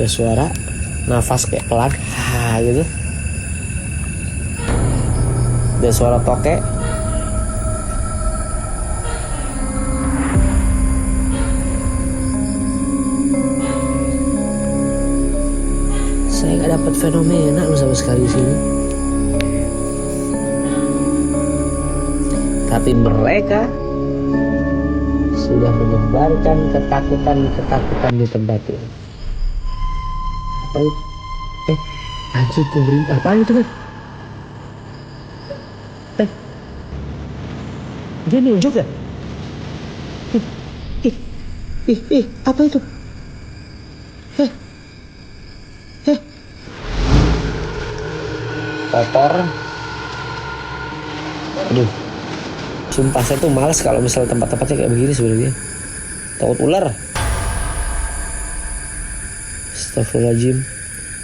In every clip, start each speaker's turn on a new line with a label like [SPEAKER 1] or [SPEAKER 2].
[SPEAKER 1] Ada suara nafas kayak pelan gitu. Ada suara tokek. Saya nggak dapat fenomena loh sama sekali di sini. Tapi mereka sudah menyebarkan ketakutan di tempat ini. Apa itu? Anjir, pemerintah apa itu kan? Dia nunjuk ya? Apa itu? Kotor. Aduh, sumpah saya tuh males kalau misalnya tempat-tempatnya kayak begini sebenarnya. Takut ular. Astagfirullahaladzim.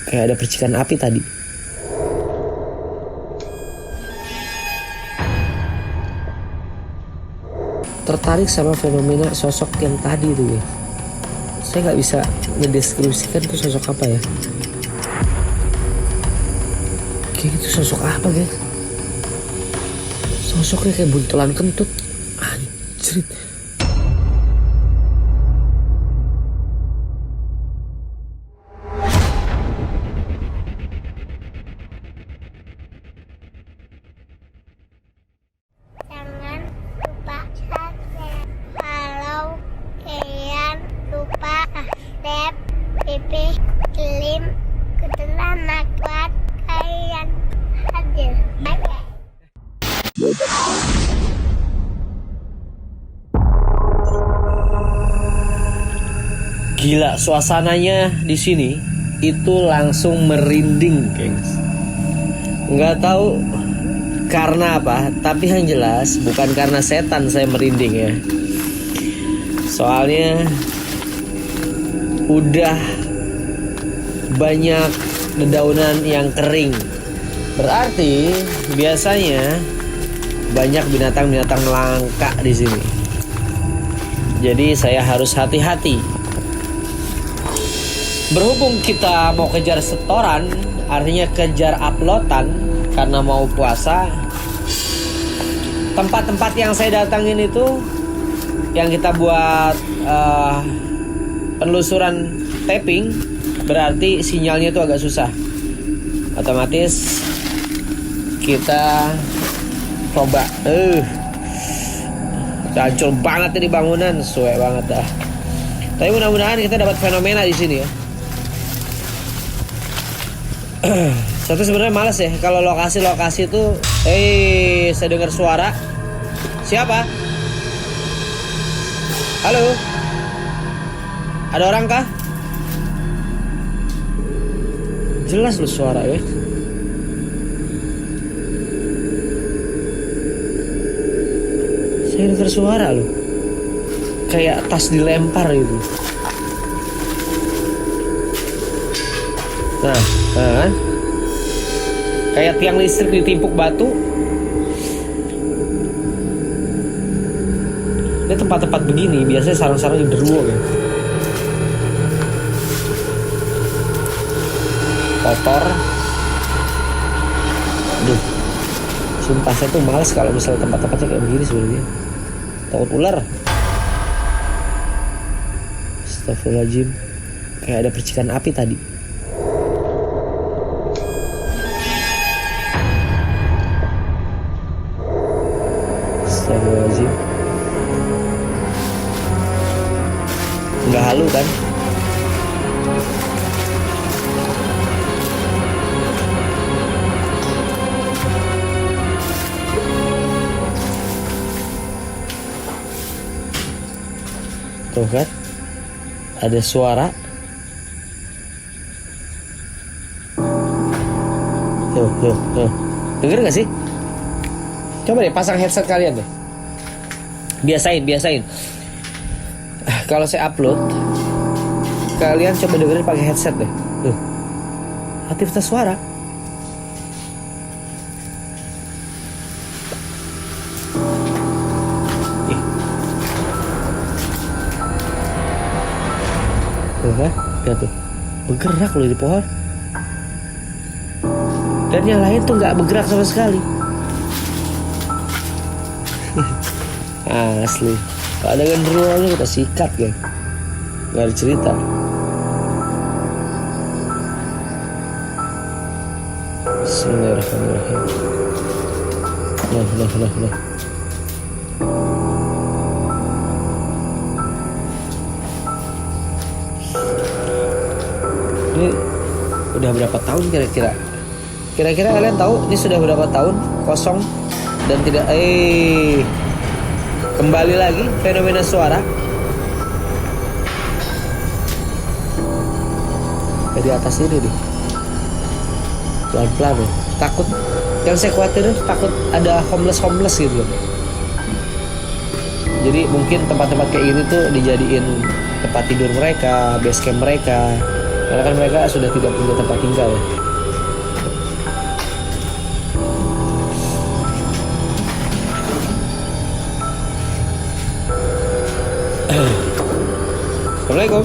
[SPEAKER 1] Kayak ada percikan api tadi. Tertarik sama fenomena sosok yang tadi tuh ya. Saya nggak bisa ngedeskripsikan tuh sosok apa ya. Kayak gitu sosok apa guys? Sosoknya kayak buntelan kentut. Anjir.
[SPEAKER 2] Jangan lupa subscribe. Kalau kalian lupa subscribe, Pipi Slim ketelan kuat kalian hadir. Bye.
[SPEAKER 1] Gila, suasananya di sini itu langsung merinding, gengs. Nggak tahu karena apa, tapi yang jelas bukan karena setan saya merinding ya. Soalnya udah banyak dedaunan yang kering. Berarti biasanya banyak binatang-binatang langka di sini. Jadi saya harus hati-hati. Berhubung kita mau kejar setoran, artinya kejar uploadan karena mau puasa. Tempat-tempat yang saya datangin itu yang kita buat penelusuran tapping, berarti sinyalnya itu agak susah. Otomatis kita coba. Hancur banget ini bangunan, suwe banget dah. Tapi mudah-mudahan kita dapat fenomena di sini ya. Saya tuh sebenarnya malas ya kalau lokasi-lokasi itu. Saya dengar suara. Siapa? Halo? Ada orang kah? Jelas lu suara ya. Saya dengar suara loh. Kayak tas dilempar gitu. Nah kan? Kayak tiang listrik ditimpuk batu. Ini tempat-tempat begini biasanya sarang-sarang genderuwo ya. Kotor. Aduh, sumpah saya tuh males kalau misalnya tempat-tempatnya kayak begini sebenarnya. Takut ular. Astagfirullahaladzim. Kayak ada percikan api tadi. Astagfirullahaladzim. Nggak halu kan? Tuh kan? Ada suara. Tuh. Dengar gak sih? Coba deh pasang headset kalian deh. Biasain. Kalau saya upload, kalian coba dengerin pakai headset deh. Tuh. Aktivitas suara. Tuh kan? Lihat tuh. bergerak loh di pohon. Dan yang lain tuh nggak bergerak sama sekali. Asli. Kalau ada genderuwonya kita sikat, geng. Nggak ada cerita. Bismillahirrahmanirrahim. Nah. Ini udah berapa tahun kira-kira? Kira-kira kalian tahu ini sudah berapa tahun kosong dan tidak kembali lagi fenomena suara dari atas ini nih. Pelan-pelan ya. Takut, yang saya khawatirin takut ada homeless gitu loh. Jadi mungkin tempat-tempat kayak gini tuh dijadiin tempat tidur mereka, base camp mereka. Karena kan mereka sudah tidak punya tempat tinggal ya. Assalamualaikum.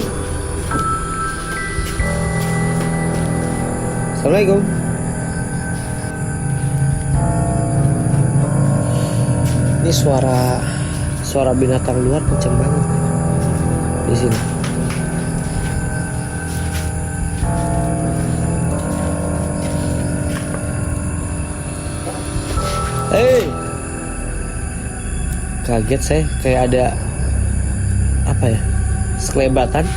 [SPEAKER 1] Assalamualaikum. Ini suara binatang luar kenceng banget di sini. Kaget saya, kayak ada apa ya, sekelebatan.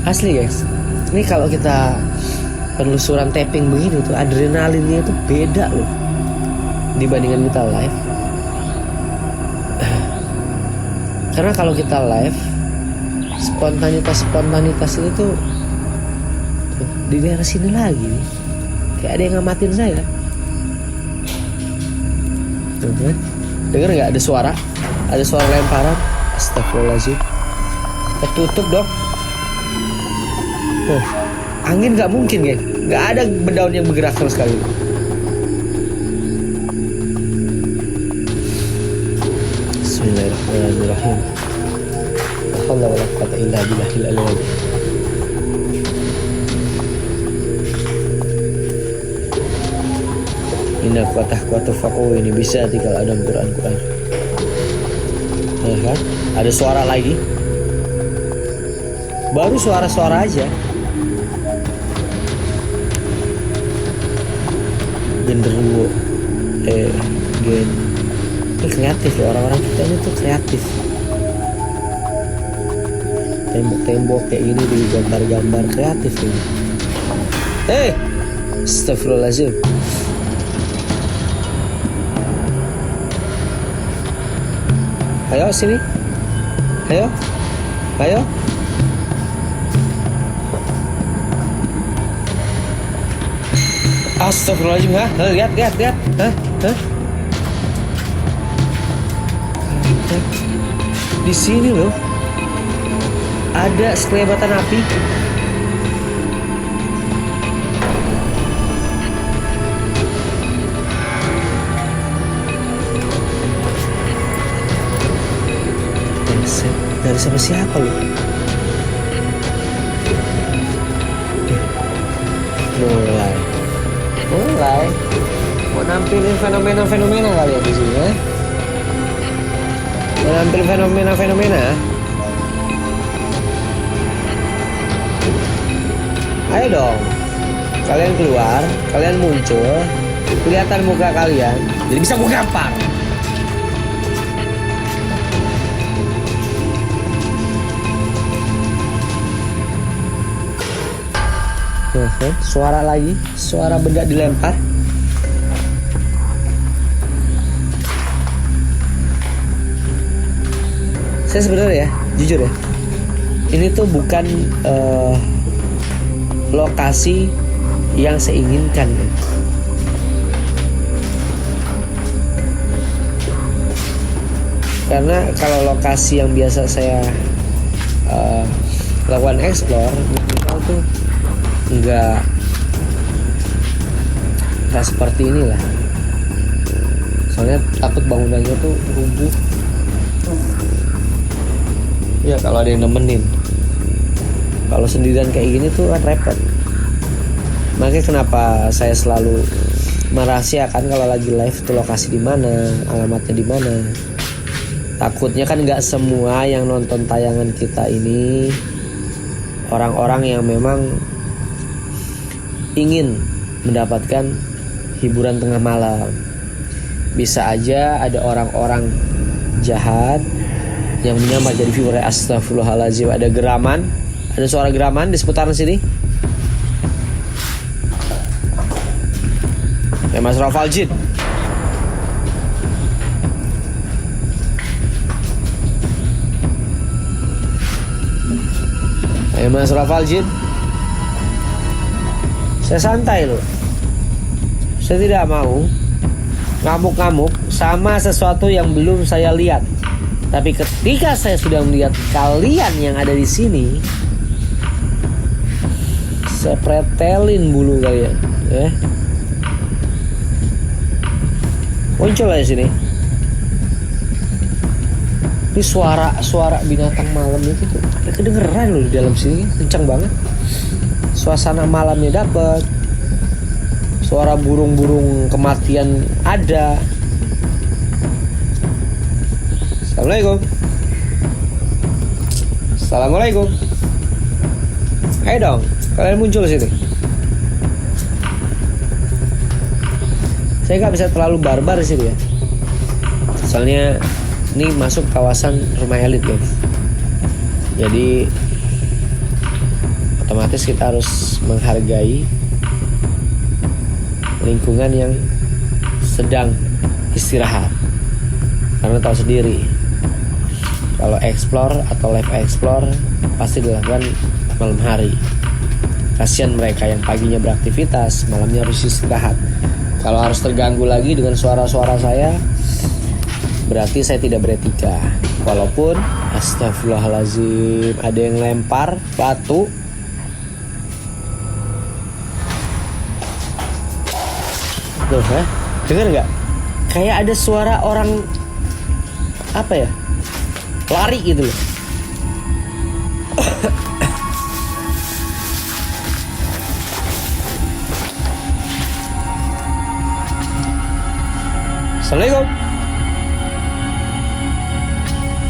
[SPEAKER 1] Asli guys, ini kalau kita penelusuran tapping begini tuh adrenalinnya tuh beda loh dibandingkan kita live. Karena kalau kita live spontanitas itu tuh di daerah sini lagi nih. Kayak ada yang ngamatin saya. Dengar nggak ada suara? Ada suara lemparan. Astagfirullahaladzim. Tertutup dong. Angin nggak mungkin, geng. Nggak ada daun yang bergerak sama sekali. Bismillahirrahmanirrahim. La haula wala quwwata illa billahil aliyyil azim. Inna kuatah fakoh ini bisa tinggal ada Quran. Ya kan? Ada suara lagi. Baru suara-suara aja. Genderuwo. Ini kreatif ya, orang-orang kita ini tuh kreatif. Tembok-tembok kayak gini digambar-gambar, kreatif ini. Astagfirullahaladzim. Ayo sini. Ayo. Astagfirullahaladzim. Lihat. Di sini loh ada sekelebatan api. Dari siapa lu? Mulai. Mau nampilin fenomena kali ya di sini ya? Mau nampilin fenomena? Ayo dong. Kalian keluar, kalian muncul, kelihatan muka kalian, jadi bisa gue gampar. Suara lagi, suara benda dilempar. Saya sebenarnya ya, jujur ya, ini tuh bukan lokasi yang saya inginkan. Karena kalau lokasi yang biasa saya lakukan explore, misal tuh nggak seperti inilah. Soalnya takut bangunannya tuh rubuh Ya kalau ada yang nemenin. Kalau sendirian kayak gini tuh kan repot. Makanya kenapa saya selalu merahasiakan kalau lagi live tuh lokasi di mana, alamatnya di mana. Takutnya kan nggak semua yang nonton tayangan kita ini orang-orang yang memang ingin mendapatkan hiburan tengah malam. Bisa aja ada orang-orang jahat yang menyamar jadi viewer. Astagfirullahaladzim. Ada geraman, ada suara geraman di seputaran sini. Ya Mas Rafal Jid. Ya Mas Rafal Jid. Saya santai loh. Saya tidak mau ngamuk-ngamuk sama sesuatu yang belum saya lihat. Tapi ketika saya sudah melihat kalian yang ada di sini, saya pretelin bulu kalian, ya. Muncul aja sini. Ini suara binatang malam itu tuh ada kedengeran loh di dalam sini, kencang banget. Suasana malamnya dapat. Suara burung-burung kematian ada. Assalamualaikum. Assalamualaikum. Ayo dong, kalian muncul sini. Saya nggak bisa terlalu barbar di sini ya. Soalnya ini masuk kawasan rumah elit guys. Jadi otomatis kita harus menghargai lingkungan yang sedang istirahat. Karena tahu sendiri, kalau explore atau live explore pasti dilakukan malam hari. Kasihan mereka yang paginya beraktivitas, malamnya harus istirahat. Kalau harus terganggu lagi dengan suara-suara saya, berarti saya tidak beretika. Walaupun astagfirullahaladzim, ada yang lempar batu. Tuh, dengar nggak? Kayak ada suara orang apa ya? Lari gitu loh. Assalamualaikum.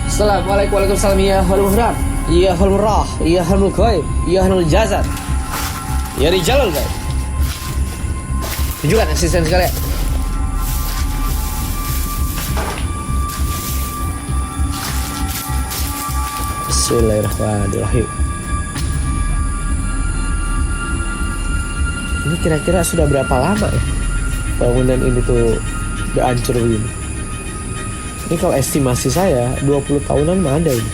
[SPEAKER 1] Assalamualaikum. Waalaikumsalam. Ya halul muhram. Ya halul murah. Ya halul ghaib. Ya halul jazat. Ya rijalul ghaib. Tunjukkan eksistensi kalian. Bismillahirrahmanirrahim. Ini kira-kira sudah berapa lama ya bangunan ini tuh udah hancur begini? Ini kalau estimasi saya 20 tahunan mah ada ini.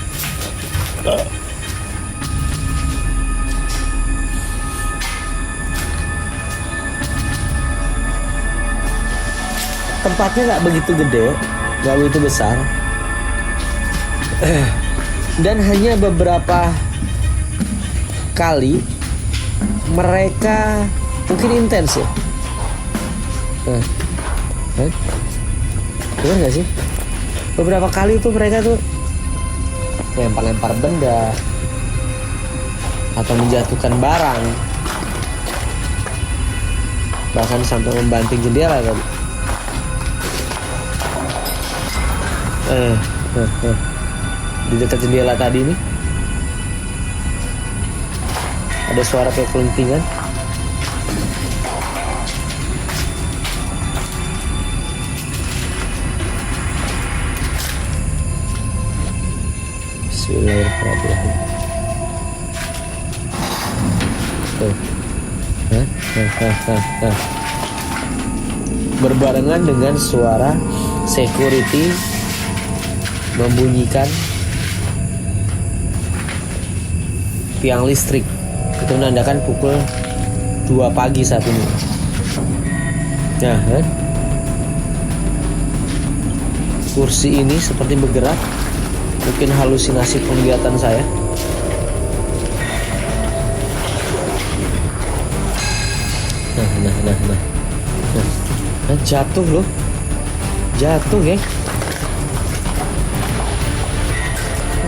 [SPEAKER 1] Tempatnya nggak begitu gede, nggak begitu besar, dan hanya beberapa kali mereka mungkin intens ya. Dengar nggak sih? Beberapa kali itu mereka tuh lempar-lempar benda atau menjatuhkan barang, bahkan sampai membanting jendela tadi. Di dekat jendela tadi nih ada suara kayak kelentingan. Bismillahirrahmanirrahim. Berbarengan dengan suara security membunyikan tiang listrik. Itu menandakan pukul 2 pagi saat ini. Nah, kursi ini seperti bergerak. Mungkin halusinasi penglihatan saya. Nah, jatuh loh. Jatuh, geng.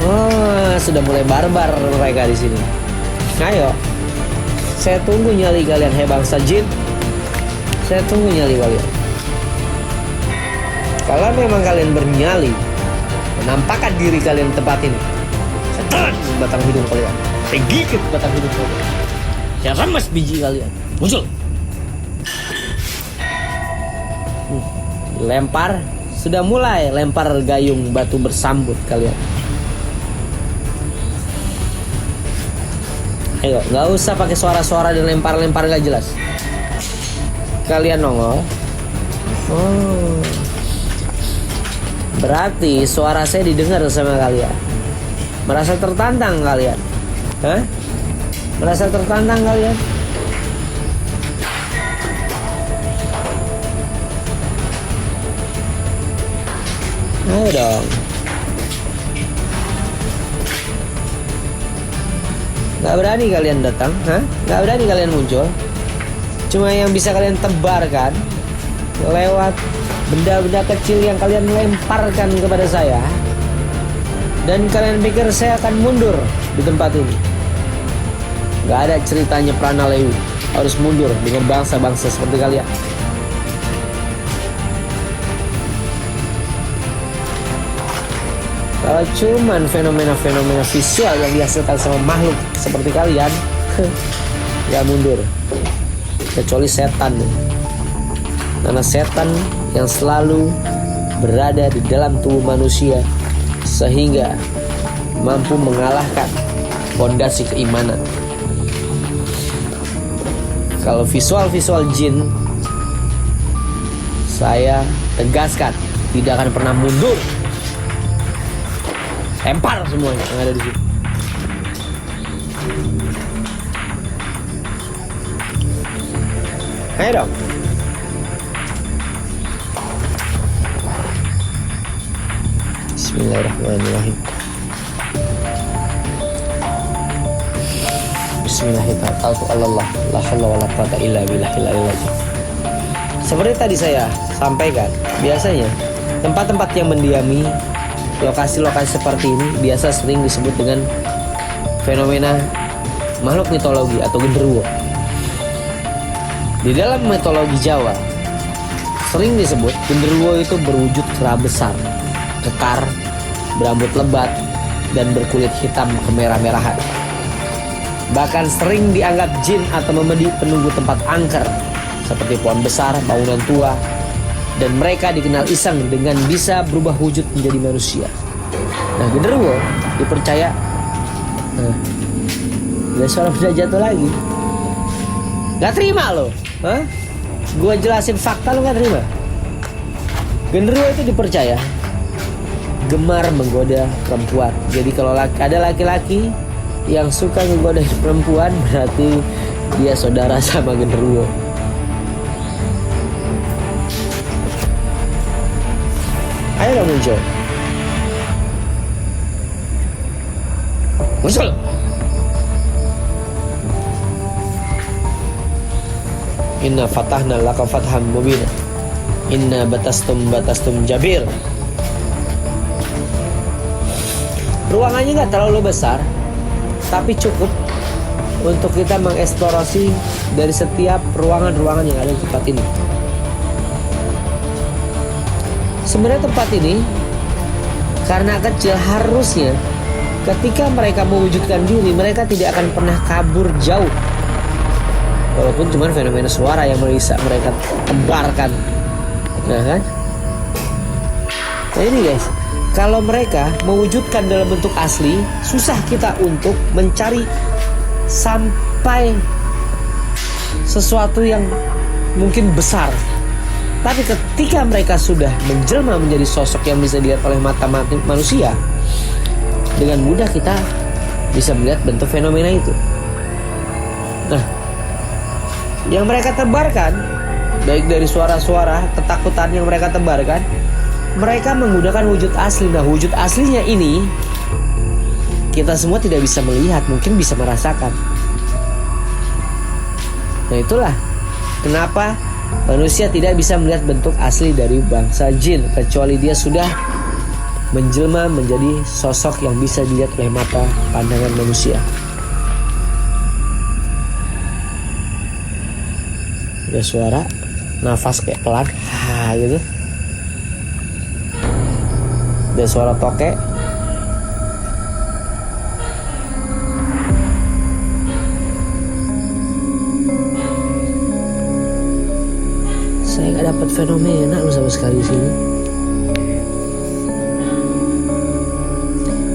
[SPEAKER 1] Oh, sudah mulai barbar mereka di sini. Ayo, saya tunggu nyali kalian, hai bangsa jin. Saya tunggu nyali kalian. Kalau memang kalian bernyali, menampakkan diri kalian di tempat ini, saya telan batang hidung kalian. Saya gigit batang hidung kalian. Saya remes biji kalian. Muncul. Lempar. Sudah mulai lempar gayung batu bersambut kalian. Ayo, nggak usah pakai suara-suara dan lempar-lempar nggak jelas. Kalian nongol. Oh, berarti suara saya didengar sama kalian. Merasa tertantang kalian? Hah? Merasa tertantang kalian? Ayo dong. Gak berani kalian datang, hah? Gak berani kalian muncul. Cuma yang bisa kalian tebarkan lewat benda-benda kecil yang kalian lemparkan kepada saya. Dan kalian pikir saya akan mundur di tempat ini. Gak ada ceritanya Pranalewi harus mundur dengan bangsa-bangsa seperti kalian. Kalau cuman fenomena-fenomena visual yang dihasilkan sama makhluk seperti kalian, gak mundur. Kecuali setan. Karena setan yang selalu berada di dalam tubuh manusia, sehingga mampu mengalahkan fondasi keimanan. Kalau visual-visual jin, saya tegaskan tidak akan pernah mundur. Lempar semuanya yang ada di sini. Ayo dong. Bismillahirrahmanirrahim. Bismillahirrahmanirrahim. Seperti tadi saya sampaikan, biasanya tempat-tempat yang mendiami lokasi-lokasi seperti ini biasa sering disebut dengan fenomena makhluk mitologi atau genderuwo. Di dalam mitologi Jawa sering disebut genderuwo itu berwujud kera besar, kekar, berambut lebat, dan berkulit hitam kemerah-merahan. Bahkan sering dianggap jin atau memedi penunggu tempat angker seperti pohon besar, bangunan tua, dan mereka dikenal iseng dengan bisa berubah wujud menjadi manusia. Nah, genderuwo dipercaya ya suara udah jatuh lagi. Gak terima lo, hah? Gua jelasin fakta lo gak terima. Genderuwo itu dipercaya gemar menggoda perempuan. Jadi kalau ada laki-laki yang suka menggoda perempuan, berarti dia saudara sama genderuwo. Ayo dong muncul. Muncul. Inna fatahna laka fathan mubina. Inna batastum jabir. Ruangannya gak terlalu besar, tapi cukup untuk kita mengeksplorasi dari setiap ruangan-ruangan yang ada di tempat ini. Sebenarnya tempat ini karena kecil, harusnya ketika mereka mewujudkan diri, mereka tidak akan pernah kabur jauh. Walaupun cuma fenomena suara yang bisa mereka tebarkan. Nah kan? Nah ini guys, kalau mereka mewujudkan dalam bentuk asli, susah kita untuk mencari sampai sesuatu yang mungkin besar. Tapi ketika mereka sudah menjelma menjadi sosok yang bisa dilihat oleh mata manusia, dengan mudah kita bisa melihat bentuk fenomena itu. Nah, yang mereka tebarkan, baik dari suara-suara, ketakutan yang mereka tebarkan, mereka menggunakan wujud asli. Nah, wujud aslinya ini kita semua tidak bisa melihat, mungkin bisa merasakan. Nah, itulah kenapa manusia tidak bisa melihat bentuk asli dari bangsa jin, kecuali dia sudah menjelma menjadi sosok yang bisa dilihat oleh mata pandangan manusia. Ada suara nafas kayak pelan, gitu. Ada suara tokek. Saya nggak dapat fenomena sama sekali di sini.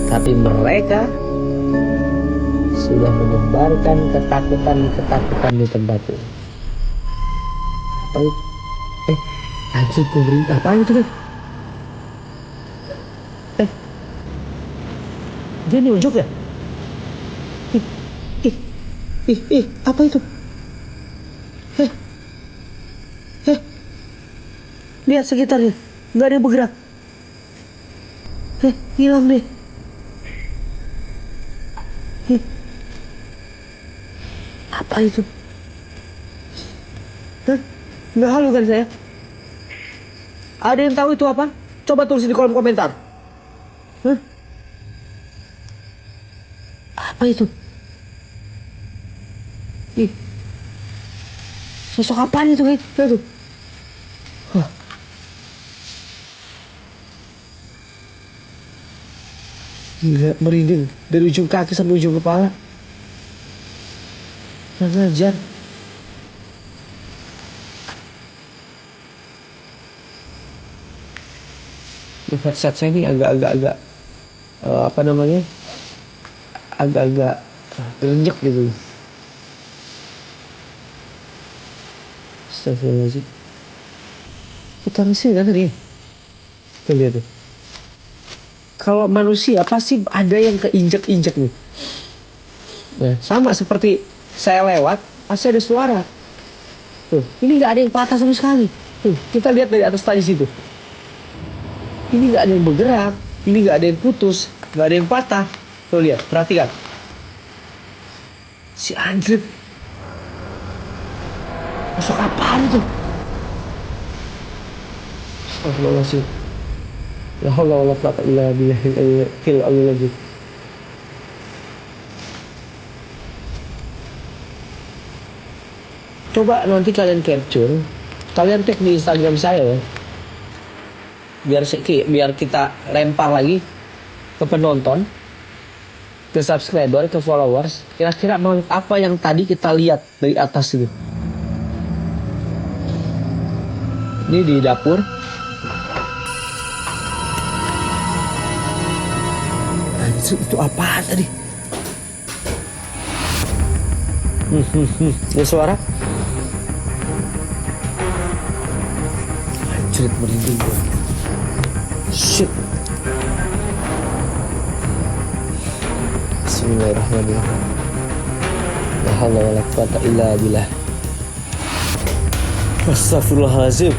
[SPEAKER 1] Tapi mereka sudah menyebarkan ketakutan di tempat ini. Apa itu? Anjir, pemerintah apa itu kan? Dia nunjuk ya? Apa itu? Lihat sekitarnya, nggak ada yang bergerak. Hilang deh. Apa itu? Nggak halu kan saya? Ada yang tahu itu apa? Coba tulis di kolom komentar. Apa itu? Sosok apaan itu? Tuh. Gila, merinding dari ujung kaki sampai ujung kepala. Nggak ngajar. Headset saya ini agak-agak apa namanya? Agak-agak renyek gitu. Astagfirullahaladzim. Kita mesti kan tadi. Kita lihat tuh. Kalau manusia pasti ada yang keinjek-injek nih. Nah, sama seperti saya lewat, pasti ada suara. Tuh, ini nggak ada yang patah sama sekali. Tuh, kita lihat dari atas tadi situ. Ini nggak ada yang bergerak, ini nggak ada yang putus, nggak ada yang patah. Tuh lihat, perhatikan. Si Andrip. Masuk apaan itu? Astagfirullahaladzim. La haula wala quwwata illa billahil aliyyil azim. Coba nanti kalian capture, kalian tag di Instagram saya ya. Biar kita lempar lagi ke penonton, ke subscriber, ke followers. Kira-kira apa yang tadi kita lihat dari atas itu? Ini di dapur. Itu apaan tadi? Ada suara? Anjir, merinding gue. Shit. Bismillahirrahmanirrahim. La haula wala quwwata illa billah. Astagfirullahaladzim.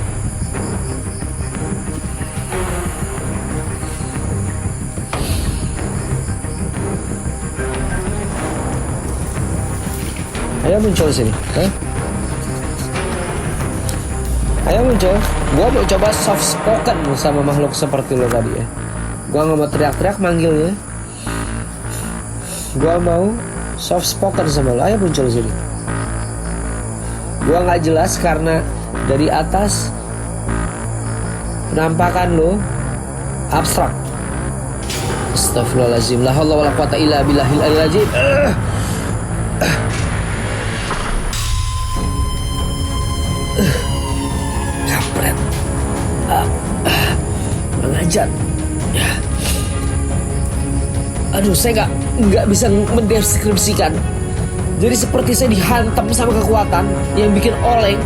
[SPEAKER 1] Ayo muncul sini, Ayo muncul. Gua mau coba soft spoken sama makhluk seperti lo tadi ya. Gua nggak mau teriak-teriak manggil ya. Gua mau soft spoken sama lo. Ayo muncul sini. Gua nggak jelas karena dari atas penampakan lo abstrak. Astagfirullahaladzim. La haula wala quwwata illa billahil aliyyil azim. Kampret. Mengajak. Aduh, saya nggak bisa mendeskripsikan. Jadi seperti saya dihantam sama kekuatan yang bikin oleng,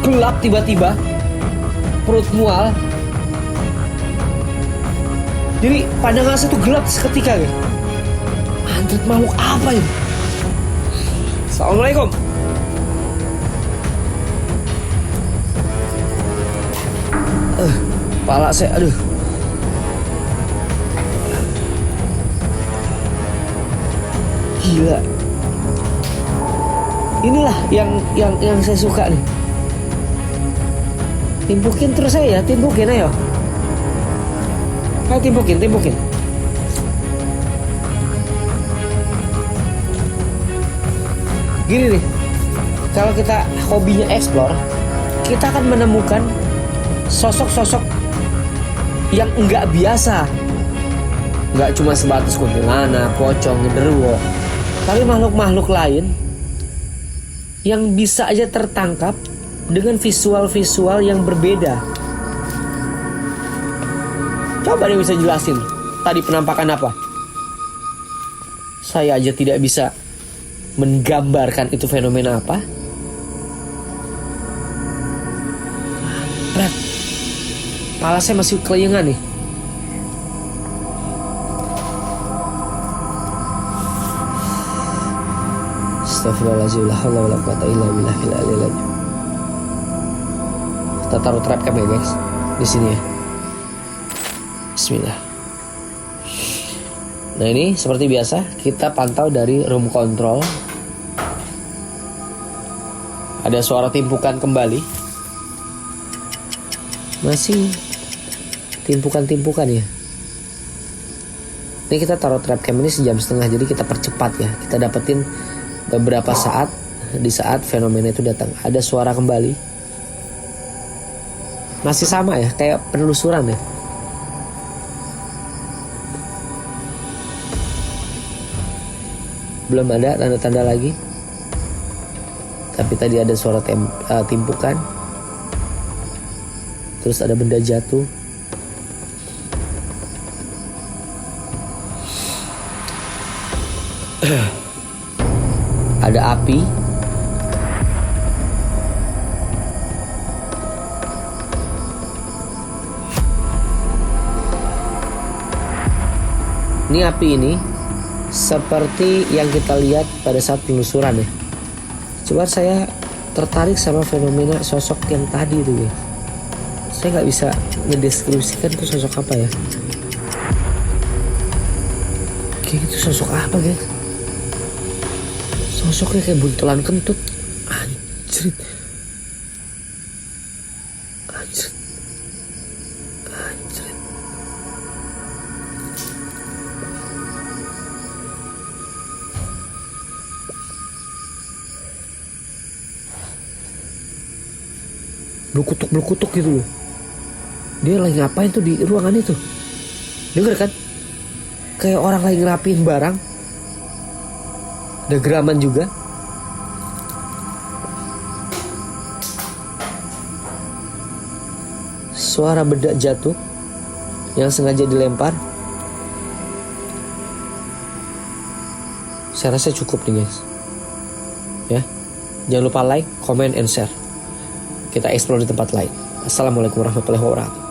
[SPEAKER 1] gelap tiba-tiba, perut mual. Jadi pandangan saya tuh gelap seketika gitu. Anjir, makhluk apa ini? Assalamualaikum. Kepala saya, aduh. Gila. Inilah yang saya suka nih. Timpukin terus saya ya, timpukin ayo. timpukin. Gini nih, kalau kita hobinya explore, kita akan menemukan sosok-sosok yang enggak biasa. Enggak cuma sebatas kuntilanak, pocong, genderuwo, tapi makhluk-makhluk lain yang bisa aja tertangkap dengan visual-visual yang berbeda. Coba dia bisa jelasin tadi penampakan apa? Saya aja tidak bisa menggambarkan itu fenomena apa. Berat. Kepala saya masih kelayangan nih. Astagfirullahaladzim, la haula wala quwata illa billahil aliyil azim. Kita taruh trap cam ya guys, di sini ya. Bismillah. Nah ini seperti biasa kita pantau dari room control. Ada suara timpukan kembali. Masih timpukan-timpukan ya. Ini kita taruh trap cam ini sejam setengah, jadi kita percepat ya. Kita dapetin beberapa saat, di saat fenomena itu datang. Ada suara kembali. Masih sama ya, kayak penelusuran ya. Belum ada tanda-tanda lagi. Tapi tadi ada suara timpukan. Terus ada benda jatuh. Ada api. Ini api ini seperti yang kita lihat pada saat penelusuran ya. Coba saya tertarik sama fenomena sosok yang tadi itu ya. Saya nggak bisa ngedeskripsikan itu sosok apa ya. Kayak itu sosok apa guys? Sosoknya kayak buntelan kentut. Anjrit. Berkutuk gitu loh. Dia lagi ngapain tuh di ruangan itu? Dengar kan? Kayak orang lagi ngerapiin barang. Ada geraman juga. Suara benda jatuh yang sengaja dilempar. Saya rasa cukup nih guys. Ya, jangan lupa like, comment, and share. Kita explore di tempat lain. Assalamualaikum warahmatullahi wabarakatuh.